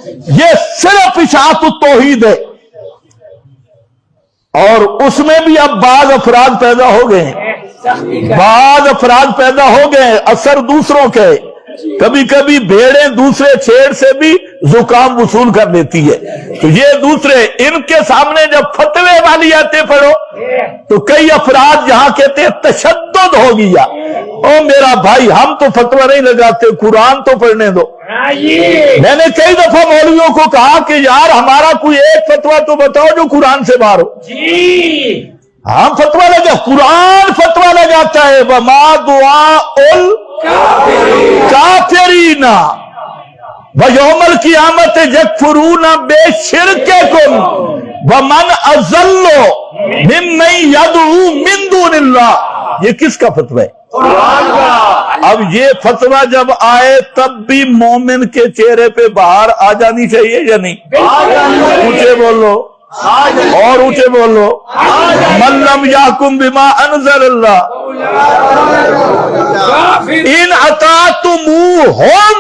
یہ صرف اشاعت التوحید ہے، اور اس میں بھی اب بعض افراد پیدا ہو گئے ہیں، بعض افراد پیدا ہو گئے ہیں اثر دوسروں کے، کبھی کبھی بھیڑیں دوسرے چھیڑ سے بھی زکام وصول کر لیتی ہے، تو یہ دوسرے ان کے سامنے جب فتوے والی آتے پڑھو تو کئی افراد جہاں کہتے ہیں تشدد ہو گیا، او میرا بھائی ہم تو فتوہ نہیں لگاتے، قرآن تو پڑھنے دو۔ میں نے کئی دفعہ مولویوں کو کہا کہ یار ہمارا کوئی ایک فتوہ تو بتاؤ جو قرآن سے باہر ہو، ہم فتوہ لگا، قرآن فتوہ لگاتا ہے وَمَا دُعَاءُ الْكَافِرِينَ وَيَوْمَ الْقِيَامَةِ يَكْفُرُونَ بِشِرْكِكُمْ وَمَنْ أَضَلُّ مِمَّن يَدْعُو مِن دُونِ اللَّهِ۔ یہ کس کا فتوہ ہے؟ اب یہ فتوہ جب آئے تب بھی مومن کے چہرے پہ باہر آ جانی چاہیے یا نہیں؟ اونچے بولو اور اونچے بولو، من لم یحکم بما انزل اللہ ان اطعتموہم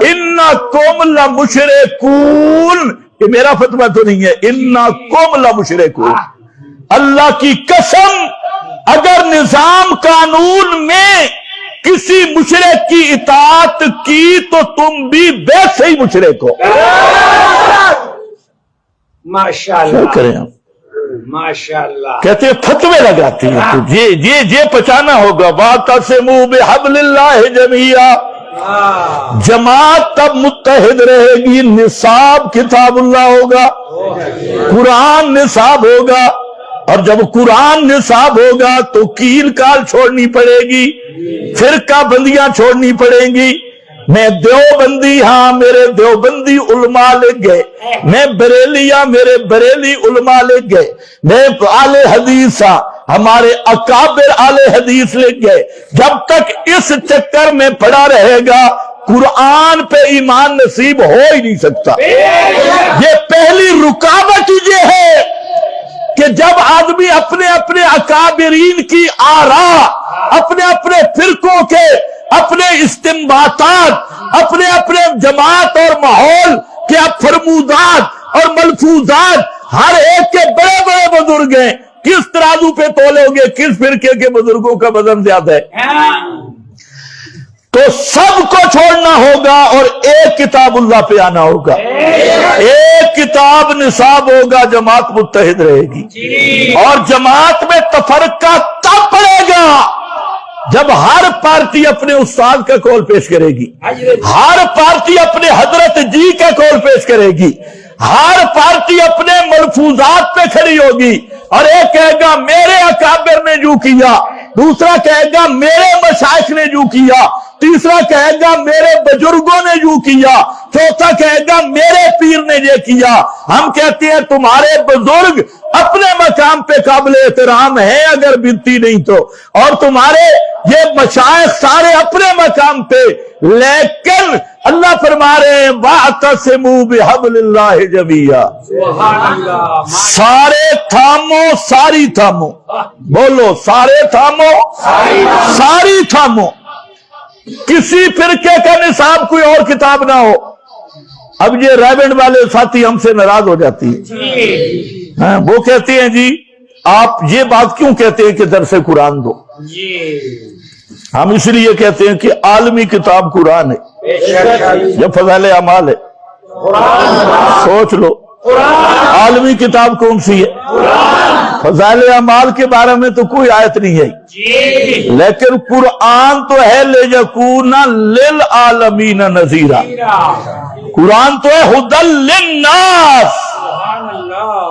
انکم لمشرکون۔ یہ میرا فتویٰ تو نہیں ہے، انکم لمشرکون۔ اللہ کی قسم اگر نظام قانون میں کسی مشرک کی اطاعت کی تو تم بھی ویسے ہی مشرک ہو۔ ماشاءاللہ کریں ہم ماشاءاللہ، کہتے ہیں فتوے لگاتے ہیں تو یہ پہچانا ہوگا۔ وَاعْتَصِمُوا بِحَبْلِ اللَّهِ جَمِيعًا، جماعت تب متحد رہے گی، نصاب کتاب اللہ ہوگا، قرآن نصاب ہوگا، اور جب قرآن نصاب ہوگا تو کیل کال چھوڑنی پڑے گی، فرقہ بندیاں چھوڑنی پڑیں گی۔ میں دیوبندی ہاں میرے دیوبندی علماء لکھ گئے، میں بریلی ہاں میرے بریلی علماء لکھ گئے، میں اہل حدیث ہاں ہمارے اکابر اہل حدیث لکھ گئے۔ جب تک اس چکر میں پڑا رہے گا قرآن پہ ایمان نصیب ہو ہی نہیں سکتا۔ یہ پہلی رکاوٹ یہ ہے کہ جب آدمی اپنے اپنے اکابرین کی آراء، اپنے اپنے فرقوں کے اپنے استنباطات، اپنے اپنے جماعت اور ماحول کے فرمودات اور ملفوظات، ہر ایک کے بڑے بڑے بزرگ ہیں، کس ترازو پہ تولو گے کس فرقے کے بزرگوں کا وزن زیادہ ہے؟ تو سب کو چھوڑنا ہوگا اور ایک کتاب اللہ پہ آنا ہوگا، ایک کتاب نصاب ہوگا، جماعت متحد رہے گی۔ اور جماعت میں تفرقہ تب پڑے گا جب ہر پارٹی اپنے استاد کا قول پیش کرے گی، ہر پارٹی اپنے حضرت جی کا قول پیش کرے گی، ہر پارٹی اپنے ملفوظات پہ کھڑی ہوگی، اور ایک کہے گا میرے اکابر نے جو کیا، دوسرا کہے گا میرے مشائخ نے جو کیا، تیسرا کہے گا میرے بزرگوں نے جو کیا، چوتھا کہے گا میرے پیر نے یہ کیا۔ ہم کہتے ہیں تمہارے بزرگ اپنے مقام پہ قابل احترام ہیں اگر بنتی نہیں تو، اور تمہارے یہ مشائخ سارے اپنے مقام پہ، لیکن اللہ فرما رہے ہیں وَاعْتَصِمُوا بِحَبْلِ اللَّهِ جَمِيعًا، سارے تھامو ساری تھامو، بولو سارے تھامو ساری تھامو، کسی فرقے کا نصاب کوئی اور کتاب نہ ہو۔ اب یہ ریبنڈ والے ساتھی ہم سے ناراض ہو جاتی ہیں، وہ کہتے ہیں جی آپ یہ بات کیوں کہتے ہیں کہ درس قرآن دو؟ ہم اس لیے کہتے ہیں کہ عالمی کتاب قرآن ہے، یہ فضائل اعمال ہے، سوچ لو عالمی کتاب کون سی ہے؟ فضائل اعمال کے بارے میں تو کوئی آیت نہیں ہے، لیکن قرآن تو ہے لِیَکُونَ لِلْعَالَمِینَ نَذِیرًا، قرآن تو ہے ہدی للناس،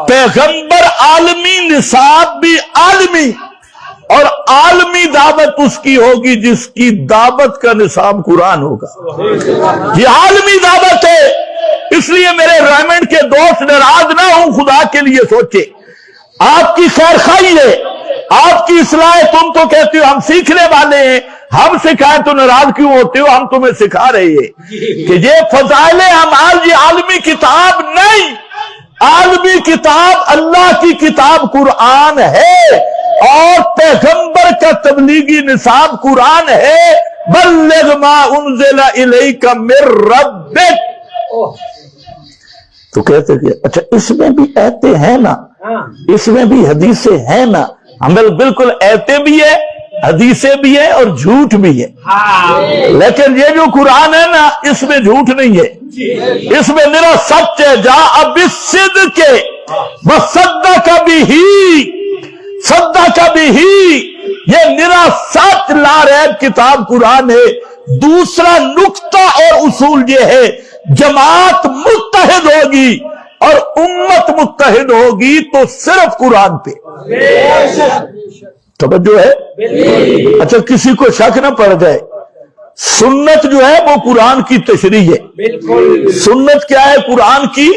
پیغمبر عالمی، نصاب بھی عالمی، اور عالمی دعوت اس کی ہوگی جس کی دعوت کا نصاب قرآن ہوگا۔ یہ عالمی دعوت ہے، اس لیے میرے ریمنڈ کے دوست ناراض نہ ہوں، خدا کے لیے سوچے، آپ کی خیر خواہی ہے، آپ کی اصلاح ہے۔ تم تو کہتے ہو ہم سیکھنے والے ہیں، ہم سکھائیں تو ناراض کیوں ہوتے ہو؟ ہم تمہیں سکھا رہے ہیں کہ یہ فضائل اعمال یہ عالمی کتاب نہیں، عالمی کتاب اللہ کی کتاب قرآن ہے، اور پیغمبر کا تبلیغی نصاب قرآن ہے، بلغ ما انزل الیک من ربک، تو کہتے کہ اچھا اس میں بھی ایتے ہیں نا، اس میں بھی حدیثیں ہیں نا؟ ہمیں بالکل ایتے بھی ہے، حدیثیں بھی ہیں اور جھوٹ بھی ہے، لیکن یہ جو قرآن ہے نا اس میں جھوٹ نہیں ہے، اس میں میرا سچ ہے۔ جا اب صدق وصدق بھی، صدق بھی، یہ میرا سچ لا ریب کتاب قرآن ہے۔ دوسرا نقطہ اور اصول یہ ہے، جماعت متحد ہوگی اور امت متحد ہوگی تو صرف قرآن پہ۔ توجہ ہے؟ اچھا کسی کو شک نہ پڑ جائے، سنت جو ہے وہ قرآن کی تشریح ہے۔ بالکل سنت کیا ہے؟ قرآن کی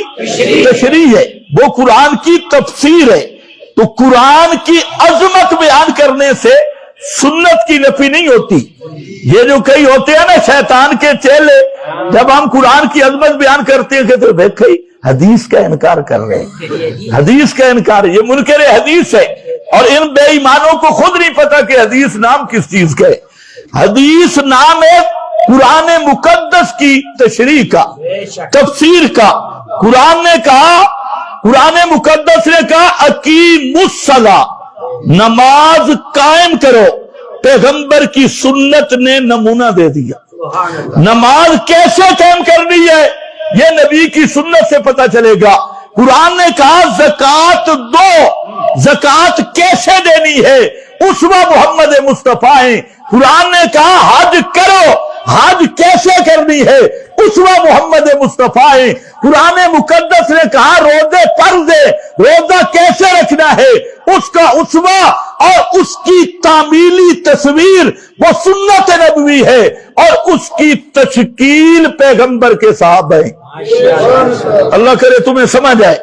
تشریح ہے، وہ قرآن کی تفسیر ہے۔ تو قرآن کی عظمت بیان کرنے سے سنت کی نفی نہیں ہوتی۔ یہ جو کئی ہوتے ہیں نا شیطان کے چیلے، جب ہم قرآن کی عظمت بیان کرتے ہیں کہ دیکھیں حدیث کا انکار کر رہے ہیں، حدیث کا انکار، یہ منکر حدیث ہے۔ اور ان بے ایمانوں کو خود نہیں پتا کہ حدیث نام کس چیز کا ہے۔ حدیث نام ہے قرآن مقدس کی تشریح کا، تفسیر کا۔ قرآن نے کہا، قرآن مقدس نے کہا اقیموا الصلاۃ، نماز قائم کرو۔ پیغمبر کی سنت نے نمونہ دے دیا۔ نماز کیسے قائم کرنی ہے یہ نبی کی سنت سے پتا چلے گا۔ قرآن نے کہا زکوٰۃ دو، زکوٰۃ کیسے دینی ہے اسوہ محمد مصطفیٰ ہیں۔ قرآن نے کہا حج کرو، حج کیسے کرنی ہے اسوہ محمد مصطفیٰ ہیں۔ قرآن مقدس نے کہا روزے فرض ہے، روزہ کیسے رکھنا ہے اس کا اسوہ اور اس کی تعمیلی تصویر وہ سنت نبوی ہے، اور اس کی تشکیل پیغمبر کے صحابہ ہیں۔ اللہ کرے تمہیں سمجھ آئے۔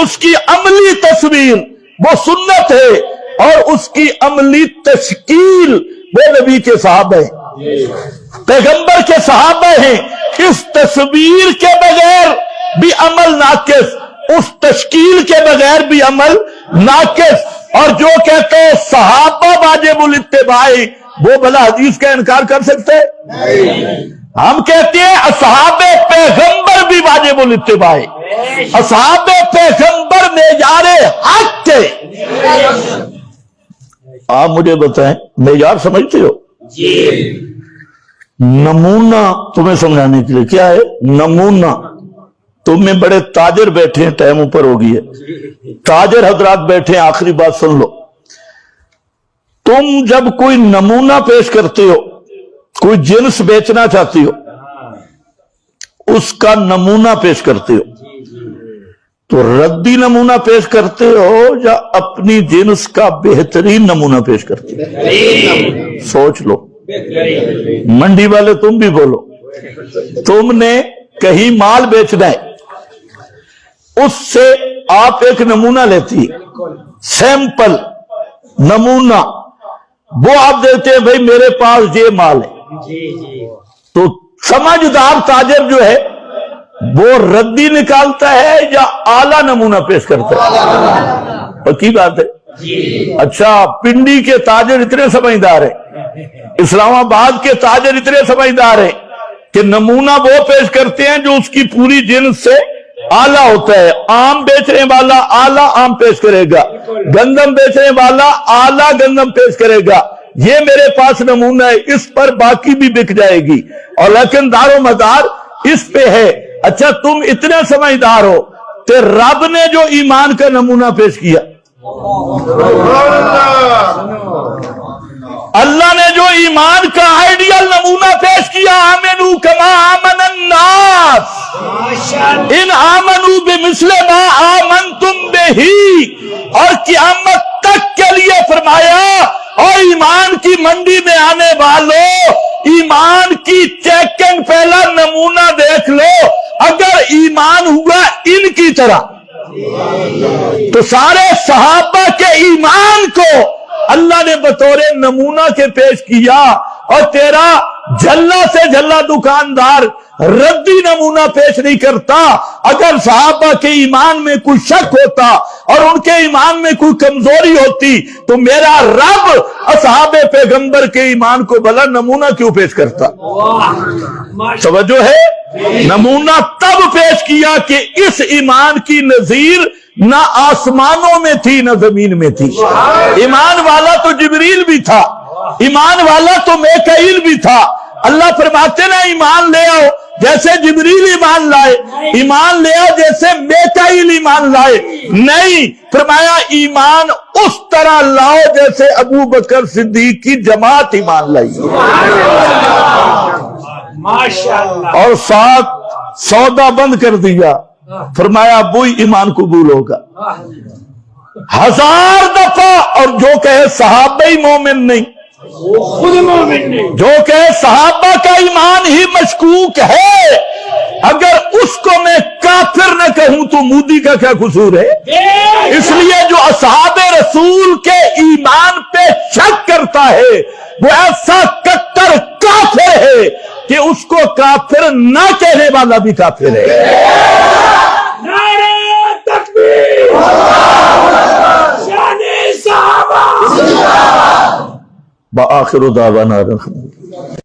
اس کی عملی تصویر وہ سنت ہے اور اس کی عملی تشکیل وہ نبی کے صحابہ ہیں، پیغمبر کے صحابہ ہیں۔ اس تصویر کے بغیر بھی عمل ناقص، اس تشکیل کے بغیر بھی عمل ناقص۔ اور جو کہتے ہیں صحابہ واجب الاتباع، وہ بھلا حدیث کا انکار کر سکتے ہیں؟ ہم کہتے ہیں اصحاب پیغمبر بھی واجب الاتباع، اصحاب پیغمبر معیار حق تھے۔ آپ مجھے بتائیں معیار سمجھتے ہو؟ نمونہ تمہیں سمجھانے کے لیے کیا ہے نمونہ؟ تم میں بڑے تاجر بیٹھے ہیں، ٹائم اوپر ہو گئی ہے، تاجر حضرات بیٹھے ہیں، آخری بات سن لو۔ تم جب کوئی نمونہ پیش کرتے ہو، کوئی جنس بیچنا چاہتی ہو، اس کا نمونہ پیش کرتے ہو، تو ردی نمونہ پیش کرتے ہو یا اپنی جنس کا بہترین نمونہ پیش کرتے ہو؟ سوچ لو۔ منڈی والے تم بھی بولو، تم نے کہیں مال بیچنا ہے، اس سے آپ ایک نمونہ لیتی، سیمپل نمونہ، وہ آپ دیتے ہیں بھائی میرے پاس یہ مال ہے۔ تو سمجھدار تاجر جو ہے وہ ردی نکالتا ہے یا اعلیٰ نمونہ پیش کرتا ہے؟ پکی بات ہے۔ اچھا پنڈی کے تاجر اتنے سمجھدار ہیں، اسلام آباد کے تاجر اتنے سمجھدار ہیں کہ نمونہ وہ پیش کرتے ہیں جو اس کی پوری جنس سے اعلیٰ ہوتا ہے۔ آم بیچنے والا اعلیٰ آم پیش کرے گا، گندم بیچنے والا اعلیٰ گندم پیش کرے گا۔ یہ میرے پاس نمونہ ہے، اس پر باقی بھی بک جائے گی، اور لیکن دار و مدار اس پہ ہے۔ اچھا تم اتنے سمجھدار ہو کہ رب نے جو ایمان کا نمونہ پیش کیا، اللہ نے جو ایمان کا آئیڈیل نمونہ پیش کیا، آمنو کما آمن الناس ان آمنو بمثل ما آمنتم بہی، اور قیامت تک کے لیے فرمایا اور ایمان کی منڈی میں آنے والوں ایمان کی چیکنگ پہلا نمونہ دیکھ لو، اگر ایمان ہوا ان کی طرح تو سارے صحابہ کے ایمان کو اللہ نے بطور نمونہ کے پیش کیا، اور تیرا جھلا سے جھلا دکاندار ردی نمونہ پیش نہیں کرتا۔ اگر صحابہ کے ایمان میں کوئی شک ہوتا، اور ان کے ایمان میں کوئی کمزوری ہوتی تو میرا رب اصحاب پیغمبر کے ایمان کو بھلا نمونہ کیوں پیش کرتا؟ توجہ ہے؟ نمونہ تب پیش کیا کہ اس ایمان کی نظیر نہ آسمانوں میں تھی نہ زمین میں تھی. ایمان والا تو جبریل بھی تھا، ایمان والا تو میکائیل بھی تھا. اللہ فرماتے نا ایمان لے آؤ جیسے جبریل ایمان لائے، ایمان لے آؤ جیسے میکائیل ایمان لائے. نہیں، فرمایا ایمان اس طرح لاؤ جیسے ابو بکر صدیق کی جماعت ایمان لائی. ماشاءاللہ. اور ساتھ سودا بند کر دیا، فرمایا وہی ایمان قبول ہوگا 1000 دفعہ. اور جو کہے صحابہ ہی مومن نہیں، وہ خود مومن نہیں. جو کہے صحابہ کا ایمان ہی مشکوک ہے، اگر اس کو میں کافر نہ کہوں تو مودی کا کیا قصور ہے؟ اس لیے جو اصحاب رسول کے ایمان پہ شک کرتا ہے وہ ایسا کٹر کافر ہے کہ اس کو کافر نہ کہنے والا بھی کافر ہے. نعرہ تکبیر، شان صحابہ. بآخر دعوانا الحمدللہ.